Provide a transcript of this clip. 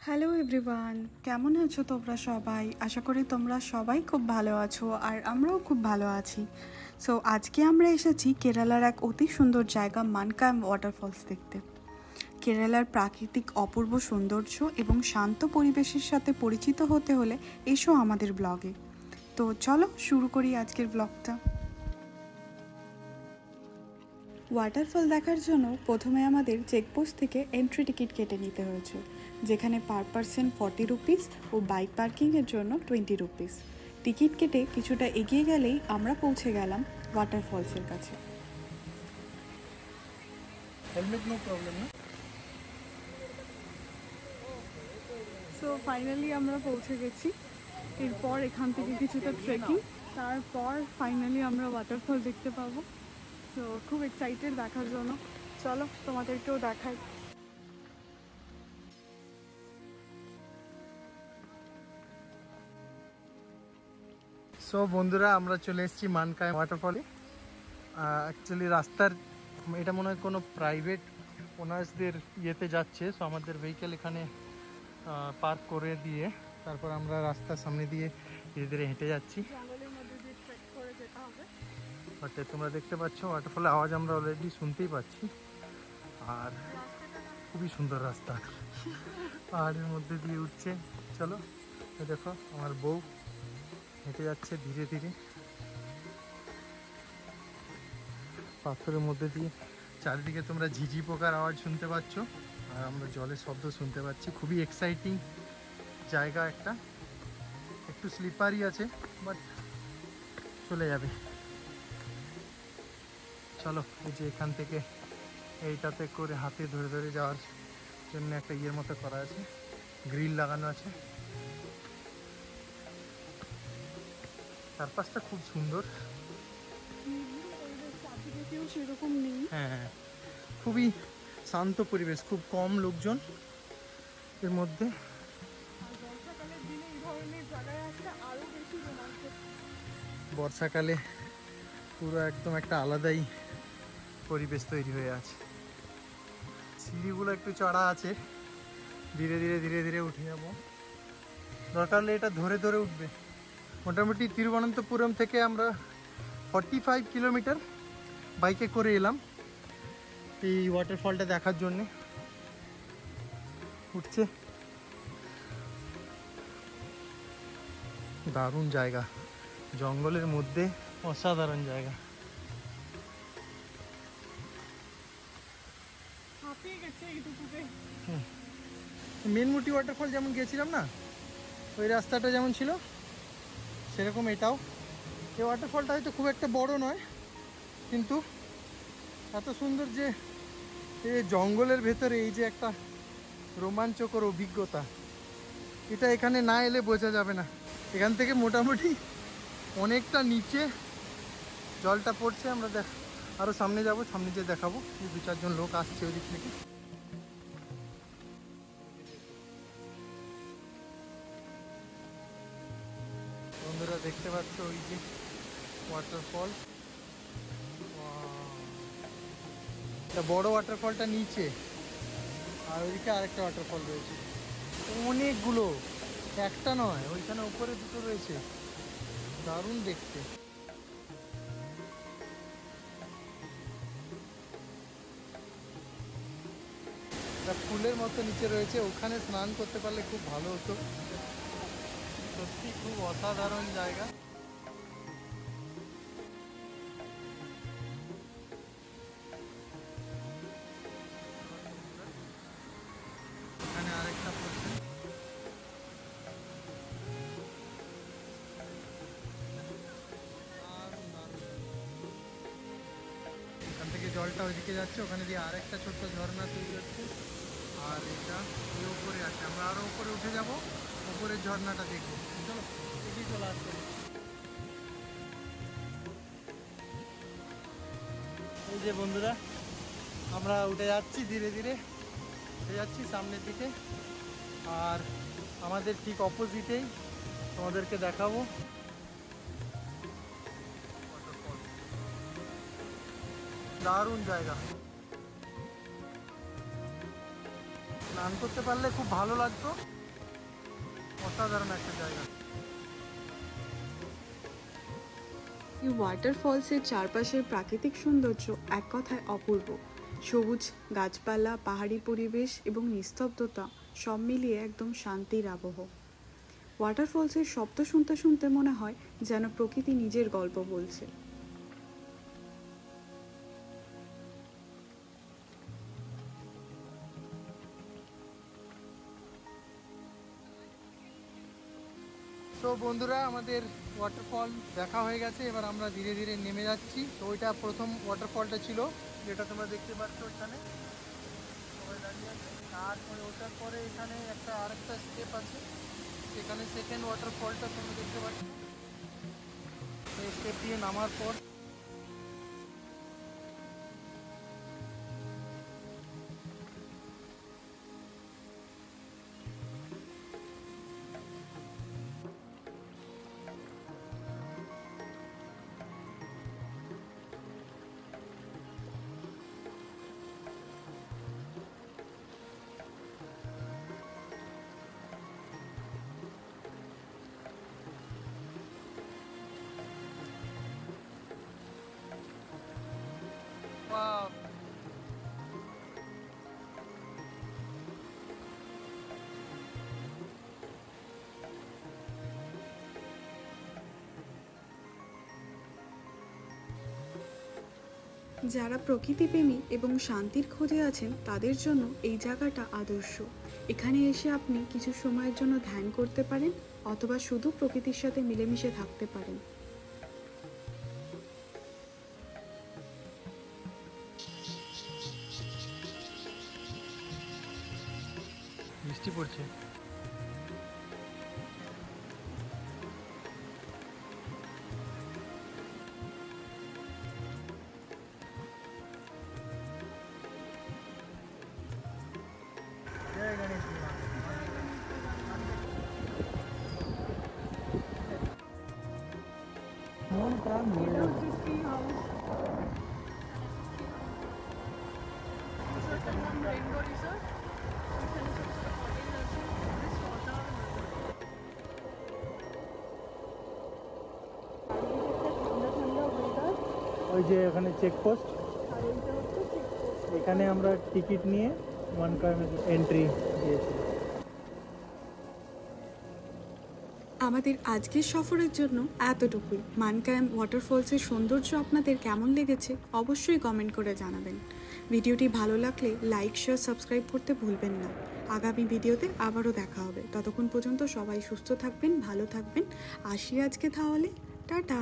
Hello everyone, কেমন আছো তোমরা সবাই? আশা করি তোমরা সবাই খুব ভালো আছো আর আমরাও খুব ভালো আছি। সো আজকে আমরা এসেছি কেরালার এক অতি সুন্দর জায়গা মানকাম ওয়াটারফলস দেখতে। কেরালার প্রাকৃতিক অপূর্ব সৌন্দর্য এবং শান্ত পরিবেশের সাথে পরিচিত হতে হলে এসো আমাদের ব্লগে। তো চলো শুরু করি আজকের ব্লগটা। ওয়াটারফল দেখার জন্য প্রথমে আমাদের চেকপোস্ট থেকে এন্ট্রি টিকিট কেটে নিতে হয়েছে, যেখানে পার পারসন 40 রুপিস ও বাইক পার্কিংয়ের জন্য 20 রুপিস। টিকিট কেটে কিছুটা এগিয়ে গেলেই আমরা পৌঁছে গেলাম ওয়াটারফলসের কাছে। হেলমেট নো প্রবলেম না। সো ফাইনালি আমরা পৌঁছে গেছি। এরপর এখান থেকে কিছুটা ট্রেকিং, তারপর ফাইনালি আমরা ওয়াটারফল দেখতে পাবো। সো খুব এক্সাইটেড দেখার জন্য। চলো তোমাদেরকেও দেখাই। সো বন্ধুরা, আমরা চলে এসেছি মানকায় ওয়াটারফলে। অ্যাকচুয়ালি রাস্তার এটা মনে হয় কোনো প্রাইভেট ওনার্সদের ইয়েতে যাচ্ছে। সো আমাদের ভেহিকেল এখানে পার্ক করে দিয়ে তারপর আমরা রাস্তার সামনে দিয়ে ধীরে ধীরে হেঁটে যাচ্ছি। বাট তোমরা দেখতে পাচ্ছ ওয়াটারফলের আওয়াজ আমরা অলরেডি শুনতেই পাচ্ছি। আর খুবই সুন্দর রাস্তা, পাহাড়ের মধ্যে দিয়ে উঠছে। চলো দেখো, আমার বউ হেঁটে যাচ্ছে ধীরে ধীরে পাথরের মধ্যে দিয়ে। চারিদিকে তোমরা ঝিঝি পোকার আওয়াজ শুনতে পাচ্ছ আর আমরা জলের শব্দ শুনতে পাচ্ছি। খুবই এক্সাইটিং জায়গা একটা, একটু স্লিপারি আছে বাট চলে যাবে। চলো, এই যে এখান থেকে এইটাতে করে হাতে ধরে ধরে যাওয়ার জন্য একটা ইয়ের মতো করা আছে, গ্রিল লাগানো আছে। চারপাশটা খুব সুন্দর। সেরকম নেই। হ্যাঁ, খুবই শান্ত পরিবেশ, খুব কম লোকজন এর মধ্যে। বর্ষাকালে পুরো একদম একটা আলাদাই পরিবেশ তৈরি হয়ে আছে। সিঁড়িগুলো একটু চড়া আছে, ধীরে ধীরে ধীরে ধীরে উঠে যাবো। দরকার হলে এটা ধরে ধরে উঠবে। মোটামুটি তিরুবনন্তপুরম থেকে আমরা 45 কিলোমিটার বাইকে করে এলাম এই ওয়াটারফলটা দেখার জন্যে। উঠছে, দারুণ জায়গা, জঙ্গলের মধ্যে অসাধারণ জায়গা। মেনমুটি ওয়াটারফল যেমন গিয়েছিলাম না, ওই রাস্তাটা যেমন ছিল সেরকম এটাও। এই ওয়াটারফলটা হয়তো খুব একটা বড় নয়, কিন্তু এত সুন্দর যে এই জঙ্গলের ভেতরে এই যে একটা রোমাঞ্চকর অভিজ্ঞতা, এটা এখানে না এলে বোঝা যাবে না। এখান থেকে মোটামুটি অনেকটা নিচে জলটা পড়ছে। আমরা আরও সামনে যাব, সামনে যেয়ে দেখাবো। দু চারজন লোক আসছে ওই দিক থেকে। বন্ধুরা দেখতে পাচ্ছ ওই যে ওয়াটারফল, এটা বড় ওয়াটারফলটা নিচে, আর ওইদিকে আরেকটা ওয়াটারফল রয়েছে। অনেকগুলো, একটা নয়, ওইখানে উপরে দুটো রয়েছে, দারুণ দেখতে। ফুলের মতো নিচে রয়েছে, ওখানে স্নান করতে পারলে খুব ভালো হতো। সত্যি খুব অসাধারণ জায়গা। এখানে আরেকটা পড়ছে, এখান থেকে জলটা ওইদিকে যাচ্ছে, ওখানে দিয়ে আরেকটা ছোট্ট ঝর্ণা তৈরি হচ্ছে। আর এটা ওই উপরে আছে, আমরা আরো উপরে উঠে যাব, উপরের ঝর্ণাটা দেখবো। চলো এগিয়ে চলে আসছে। এই যে বন্ধুরা, আমরা উঠে যাচ্ছি ধীরে ধীরে, উঠে যাচ্ছি সামনের দিকে। আর আমাদের ঠিক অপোজিটেই তোমাদেরকে দেখাবো দারুণ জায়গা। স্নান করতে পারলে খুব ভালো লাগতো। অসাধারণ একটা জায়গা। এই ওয়াটারফলসের চারপাশের প্রাকৃতিক সৌন্দর্য এক কথায় অপূর্ব। সবুজ গাছপালা, পাহাড়ি পরিবেশ এবং নিস্তব্ধতা সব মিলিয়ে একদম শান্তির আবহ। ওয়াটারফলসের শব্দ শুনতে শুনতে মনে হয় যেন প্রকৃতি নিজের গল্প বলছে। তো বন্ধুরা, আমাদের ওয়াটারফল দেখা হয়ে গেছে। এবার আমরা ধীরে ধীরে নেমে যাচ্ছি। তো ওইটা প্রথম ওয়াটারফলটা ছিল, যেটা তোমরা দেখতে পাচ্ছ ওইখানে সবাই দাঁড়িয়ে আছে। তারপরে ওটার পরে এখানে আরেকটা স্টেপ আছে, সেখানে সেকেন্ড ওয়াটারফলটা তোমরা দেখতে পাচ্ছ। এই স্টেপ দিয়ে নামার পর যারা প্রকৃতিপ্রেমী এবং শান্তির খোঁজে আছেন তাদের জন্য এই জায়গাটা আদর্শ। এখানে এসে আপনি কিছু সময়ের জন্য ধ্যান করতে পারেন অথবা শুধু প্রকৃতির সাথে মিলেমিশে থাকতে পারেন। বৃষ্টি পড়ছে। ওই যে এখানে চেকপোস্ট, এখানে আমরা টিকিট নিয়ে মানকায় এন্ট্রি দিয়েছি। আমাদের আজকের সফরের জন্য এতটুকুই। মানকায়াম ওয়াটারফলসের সৌন্দর্য আপনাদের কেমন লেগেছে অবশ্যই কমেন্ট করে জানাবেন। ভিডিওটি ভালো লাগলে লাইক, শেয়ার, সাবস্ক্রাইব করতে ভুলবেন না। আগামী ভিডিওতে আবারও দেখা হবে। ততক্ষণ পর্যন্ত সবাই সুস্থ থাকবেন, ভালো থাকবেন। আসি আজকে তাহলে, টাটা।